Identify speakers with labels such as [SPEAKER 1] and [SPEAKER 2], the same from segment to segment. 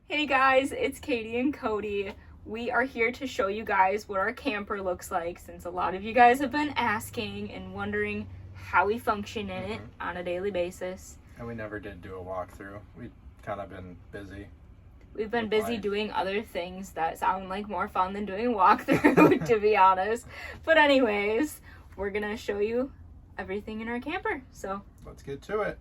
[SPEAKER 1] Hey guys, it's Katie and Cody. We are here to show you guys what our camper looks like, since a lot of you guys have been asking and wondering how we function in it on a daily basis.
[SPEAKER 2] And we never did do a walkthrough. We've kind of been busy.
[SPEAKER 1] We've been busy doing other things that sound like more fun than doing a walkthrough, to be honest. But anyways, we're gonna show you everything in our camper, so
[SPEAKER 2] let's get to it.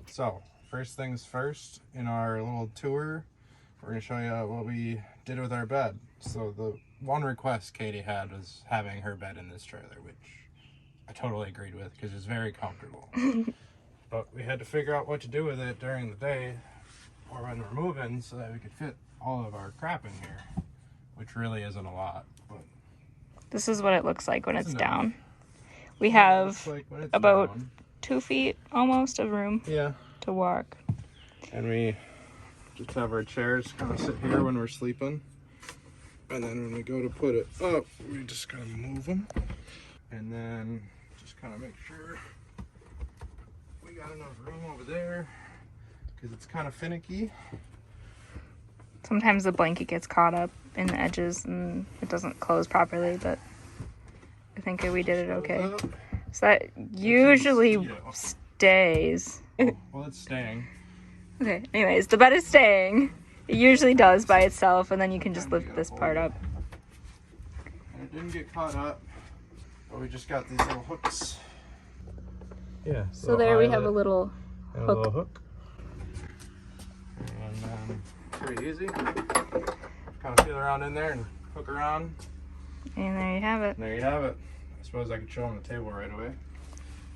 [SPEAKER 2] So first things first, in our little tour, we're going to show you what we did with our bed. So the one request Katie had was having her bed in this trailer, which I totally agreed with because it's very comfortable. But we had to figure out what to do with it during the day or when we're moving so that we could fit all of our crap in here, which really isn't a lot. But
[SPEAKER 1] this is what it looks like when it's down. We have about 2 feet almost of room to walk.
[SPEAKER 2] And we just have our chairs kind of sit here when we're sleeping. And then when we go to put it up, we just kind of move them. And then just kind of make sure we got enough room over there because it's kind of finicky.
[SPEAKER 1] Sometimes the blanket gets caught up in the edges and it doesn't close properly, but I think we did it okay. So that usually stays.
[SPEAKER 2] Well, it's staying.
[SPEAKER 1] Okay, anyways, the bed is staying. It usually does by itself, and then you can just lift this part up.
[SPEAKER 2] And it didn't get caught up, but we just got these little hooks. Yeah.
[SPEAKER 1] So there we have a little hook.
[SPEAKER 2] A little hook. And then pretty easy. Kind of feel around in there and hook around.
[SPEAKER 1] And there you have it.
[SPEAKER 2] And there you have it. I suppose I could show them the table right away.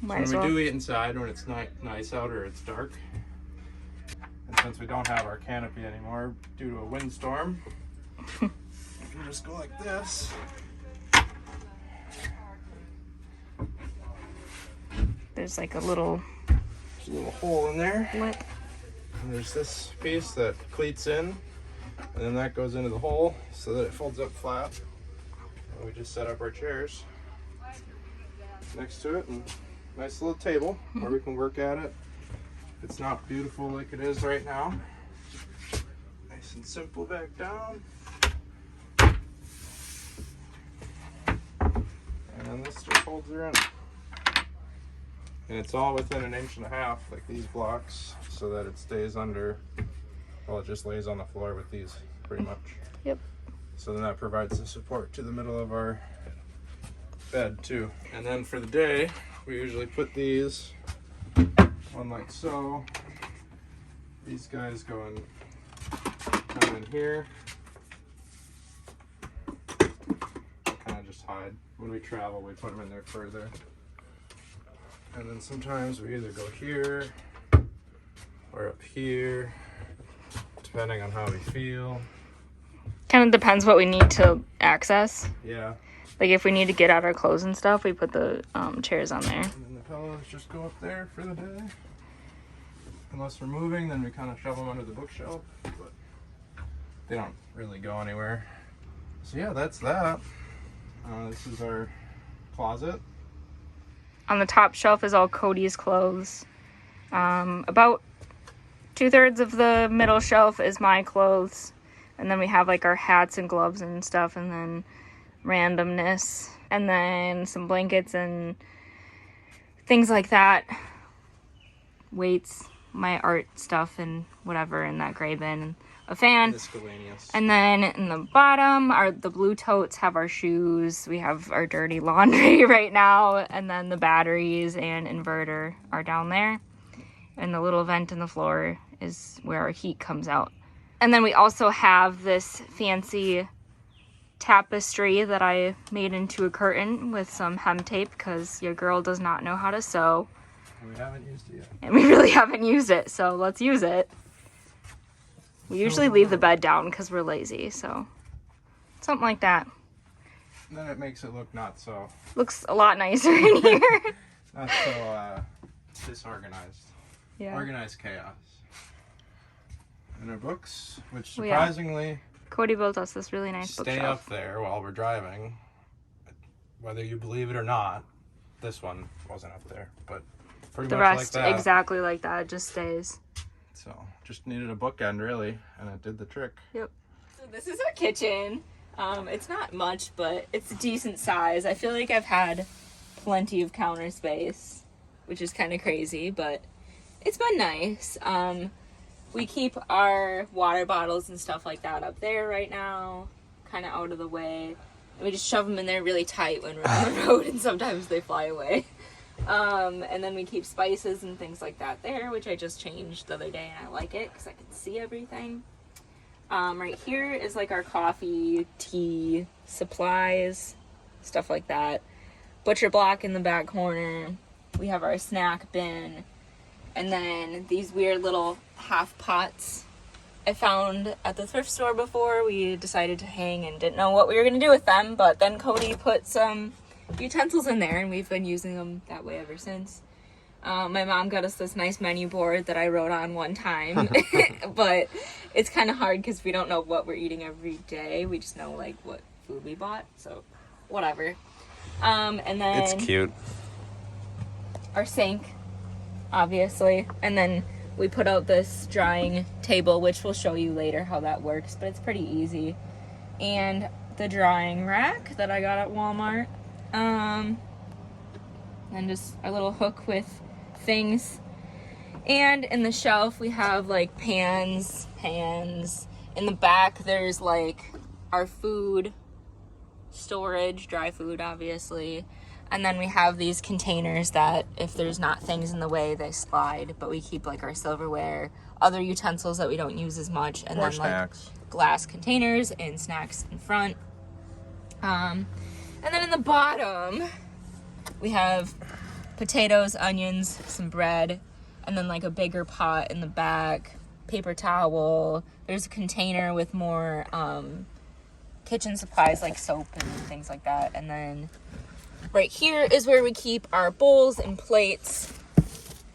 [SPEAKER 1] Might
[SPEAKER 2] So when we do eat inside, when it's nice out or it's dark, and since we don't have our canopy anymore due to a windstorm, we can just go like this.
[SPEAKER 1] There's like a little
[SPEAKER 2] hole in there.
[SPEAKER 1] lip.
[SPEAKER 2] And there's this piece that cleats in, and then that goes into the hole so that it folds up flat. And we just set up our chairs next to it, and nice little table where we can work at it. It's not beautiful like it is right now. Nice and simple back down. And then this just holds her in. And it's all within 1.5 inches, like these blocks, so that it stays under, well, it just lays on the floor with these pretty much.
[SPEAKER 1] Yep.
[SPEAKER 2] So then that provides the support to the middle of our bed too. And then for the day, we usually put these on like so. These guys come in here. Kind of just hide. When we travel, we put them in there further. And then sometimes we either go here or up here, depending on how we feel.
[SPEAKER 1] Kind of depends what we need to access.
[SPEAKER 2] Yeah.
[SPEAKER 1] Like if we need to get out our clothes and stuff, we put the chairs on there.
[SPEAKER 2] And then the pillows just go up there for the day. Unless we're moving, then we kind of shove them under the bookshelf, but they don't really go anywhere. So yeah, that's that. This is our closet.
[SPEAKER 1] On the top shelf is all Cody's clothes. About 2/3 of the middle shelf is my clothes. And then we have like our hats and gloves and stuff, and then randomness, and then some blankets and things like that. Weights, my art stuff and whatever in that gray bin, and a fan.
[SPEAKER 2] Miscellaneous.
[SPEAKER 1] And then in the bottom the blue totes have our shoes. We have our dirty laundry right now, and then the batteries and inverter are down there. And the little vent in the floor is where our heat comes out. And then we also have this fancy tapestry that I made into a curtain with some hem tape because your girl does not know how to sew.
[SPEAKER 2] We haven't used it yet.
[SPEAKER 1] And we really haven't used it, so let's use it. We usually leave the bed down because we're lazy, so something like that.
[SPEAKER 2] And then it makes it look not so...
[SPEAKER 1] Looks a lot nicer in here.
[SPEAKER 2] Not so disorganized.
[SPEAKER 1] Yeah.
[SPEAKER 2] Organized chaos. And our books, which surprisingly...
[SPEAKER 1] Cody built us this really nice
[SPEAKER 2] stay
[SPEAKER 1] bookshelf.
[SPEAKER 2] up there while we're driving. Whether you believe it or not, this one wasn't up there, but pretty
[SPEAKER 1] The
[SPEAKER 2] much
[SPEAKER 1] rest
[SPEAKER 2] like that.
[SPEAKER 1] exactly like that. It just stays.
[SPEAKER 2] So just needed a bookend really, and it did the trick.
[SPEAKER 1] Yep. So this is our kitchen. It's not much, but it's a decent size. I feel like I've had plenty of counter space, which is kind of crazy, but it's been nice. We keep our water bottles and stuff like that up there right now, kind of out of the way. And we just shove them in there really tight when we're on the road, and sometimes they fly away. And then we keep spices and things like that there, which I just changed the other day, and I like it because I can see everything. Right here is like our coffee, tea, supplies, stuff like that. Butcher block in the back corner. We have our snack bin. And then these weird little half pots I found at the thrift store before. We decided to hang and didn't know what we were going to do with them. But then Cody put some utensils in there, and we've been using them that way ever since. My mom got us this nice menu board that I wrote on one time, but it's kind of hard because we don't know what we're eating every day. We just know like what food we bought, so whatever. And then
[SPEAKER 2] It's cute.
[SPEAKER 1] Our sink, obviously, and then we put out this drying table, which we'll show you later how that works, but it's pretty easy. And the drying rack that I got at Walmart, and just a little hook with things. And in the shelf we have like pans. In the back there's like our food storage, dry food obviously, and then we have these containers that if there's not things in the way they slide, but we keep like our silverware, other utensils that we don't use as much, and
[SPEAKER 2] More
[SPEAKER 1] then
[SPEAKER 2] snacks.
[SPEAKER 1] like glass containers and snacks in front. And then in the bottom we have potatoes, onions, some bread, and then like a bigger pot in the back, paper towel. There's a container with more kitchen supplies like soap and things like that. And then right here is where we keep our bowls and plates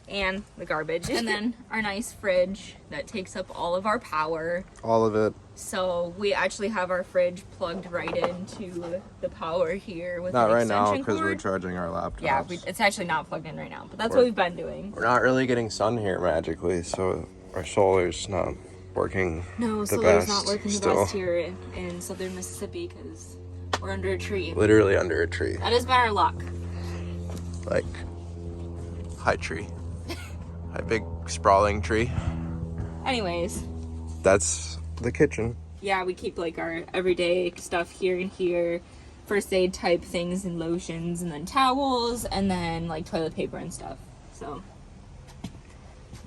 [SPEAKER 1] and the garbage. And then our nice fridge that takes up all of our power.
[SPEAKER 2] All of it.
[SPEAKER 1] So we actually have our fridge plugged right into the power here with
[SPEAKER 2] Not
[SPEAKER 1] an
[SPEAKER 2] right now
[SPEAKER 1] extension
[SPEAKER 2] because we're
[SPEAKER 1] cord.
[SPEAKER 2] charging our laptops.
[SPEAKER 1] Yeah, it's actually not plugged in right now, but that's what we've been doing.
[SPEAKER 2] We're not really getting sun here magically, so our solar's not working
[SPEAKER 1] No,
[SPEAKER 2] the
[SPEAKER 1] solar's
[SPEAKER 2] best
[SPEAKER 1] not working the
[SPEAKER 2] still.
[SPEAKER 1] best here in southern Mississippi because we're under a tree.
[SPEAKER 2] Literally under a tree.
[SPEAKER 1] That has been our luck.
[SPEAKER 2] Like, high tree. High big sprawling tree.
[SPEAKER 1] Anyways,
[SPEAKER 2] That's the kitchen.
[SPEAKER 1] yeah, we keep like our everyday stuff here and here, first aid type things and lotions, and then towels, and then like toilet paper and stuff. So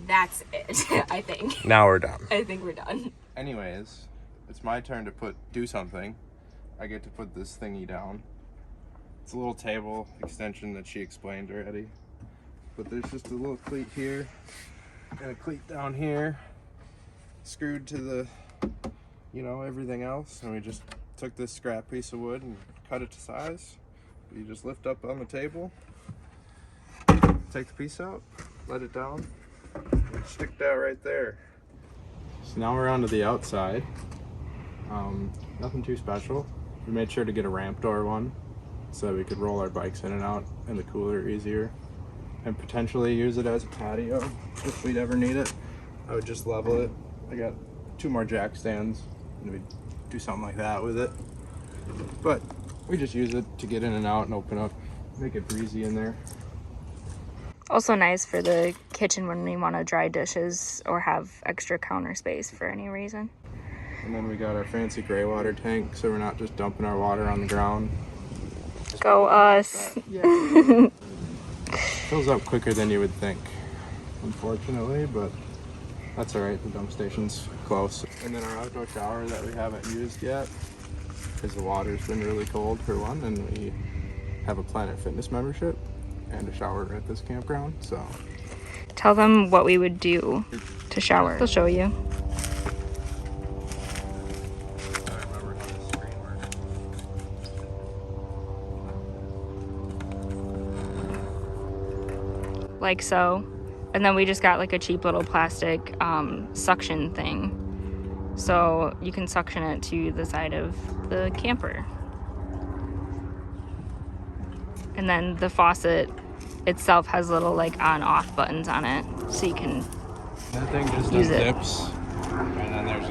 [SPEAKER 1] that's it. I think.
[SPEAKER 2] Now we're done.
[SPEAKER 1] I think we're done.
[SPEAKER 2] Anyways, it's my turn to do something. I get to put this thingy down. It's a little table extension that she explained already. But there's just a little cleat here and a cleat down here, screwed to the, everything else. And we just took this scrap piece of wood and cut it to size. You just lift up on the table, take the piece out, let it down, and stick that right there. So now we're on to the outside. Nothing too special. We made sure to get a ramp door one so that we could roll our bikes in and out in the cooler easier, and potentially use it as a patio if we'd ever need it. I would just level it. I got 2 more jack stands and we'd do something like that with it. But we just use it to get in and out and open up, make it breezy in there.
[SPEAKER 1] Also nice for the kitchen when we want to dry dishes or have extra counter space for any reason.
[SPEAKER 2] And then we got our fancy gray water tank so we're not just dumping our water on the ground.
[SPEAKER 1] Go us.
[SPEAKER 2] Yeah. Fills up quicker than you would think, unfortunately, but that's all right. The dump station's close. And then our outdoor shower that we haven't used yet because the water's been really cold for one, and we have a Planet Fitness membership and a shower at this campground, so.
[SPEAKER 1] Tell them what we would do to shower. They'll show you.
[SPEAKER 2] I remember how this screen works.
[SPEAKER 1] Like so. And then we just got like a cheap little plastic suction thing. So you can suction it to the side of the camper. And then the faucet itself has little like on off buttons on it. So you can
[SPEAKER 2] That thing just
[SPEAKER 1] use it.
[SPEAKER 2] unzips, and then there's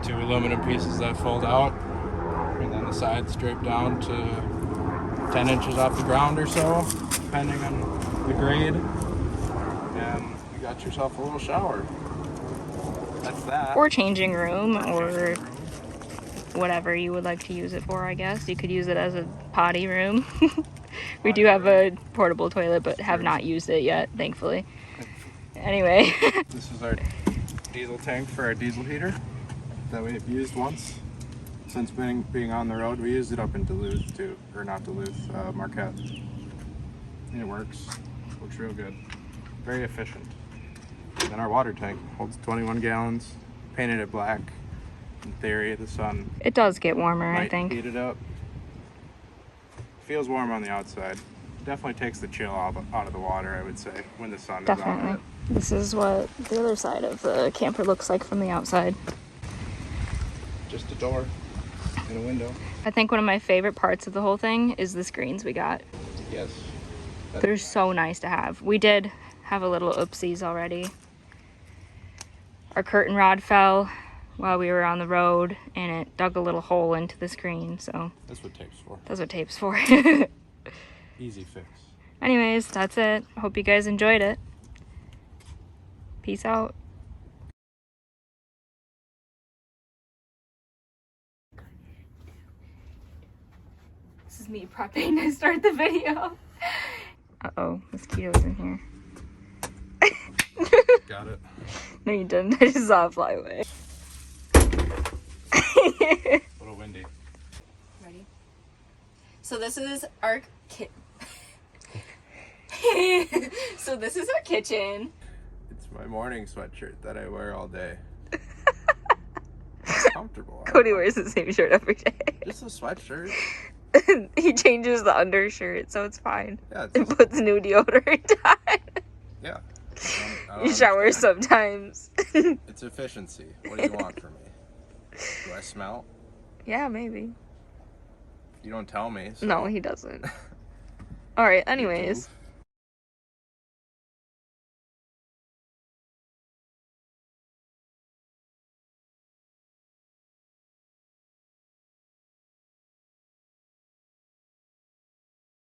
[SPEAKER 2] two aluminum pieces that fold out, and then the sides drape down to 10 inches off the ground or so, depending on the grade, and you got yourself a little shower. That's that.
[SPEAKER 1] Or changing room, or whatever you would like to use it for, I guess. You could use it as a potty room. We do have a portable toilet, but have not used it yet, thankfully. Anyway.
[SPEAKER 2] This is our diesel tank for our diesel heater that we've used once. Since being on the road, we used it up in Duluth too, or not Duluth, Marquette. And it works real good. Very efficient. And then our water tank holds 21 gallons, painted it black. In theory, the sun
[SPEAKER 1] It does get warmer, I
[SPEAKER 2] might
[SPEAKER 1] think.
[SPEAKER 2] heat it up. Feels warm on the outside. Definitely takes the chill out of the water, I would say, when the sun is on
[SPEAKER 1] Definitely.
[SPEAKER 2] it.
[SPEAKER 1] This is what the other side of the camper looks like from the outside.
[SPEAKER 2] Just a door and a window.
[SPEAKER 1] I think one of my favorite parts of the whole thing is the screens we got.
[SPEAKER 2] Yes.
[SPEAKER 1] They're so nice to have. We did have a little oopsies already. Our curtain rod fell while we were on the road, and it dug a little hole into the screen, so
[SPEAKER 2] That's what tape's for.
[SPEAKER 1] that's what tape's for.
[SPEAKER 2] Easy fix.
[SPEAKER 1] Anyways, that's it. Hope you guys enjoyed it. Peace out. This is me prepping to start the video. Uh-oh, mosquitoes in here.
[SPEAKER 2] Got it.
[SPEAKER 1] No, you didn't. I just saw it fly away.
[SPEAKER 2] A little windy.
[SPEAKER 1] Ready? So this is our So this is our kitchen.
[SPEAKER 2] It's my morning sweatshirt that I wear all day. It's comfortable.
[SPEAKER 1] Cody wears the same shirt every day.
[SPEAKER 2] Just a sweatshirt.
[SPEAKER 1] He changes the undershirt, so it's fine.
[SPEAKER 2] Yeah.
[SPEAKER 1] And puts new deodorant on.
[SPEAKER 2] Yeah. I don't
[SPEAKER 1] He showers
[SPEAKER 2] understand.
[SPEAKER 1] sometimes.
[SPEAKER 2] It's efficiency. What do you want from me? Do I smell?
[SPEAKER 1] Yeah, maybe.
[SPEAKER 2] You don't tell me. So.
[SPEAKER 1] No, he doesn't. Alright, anyways.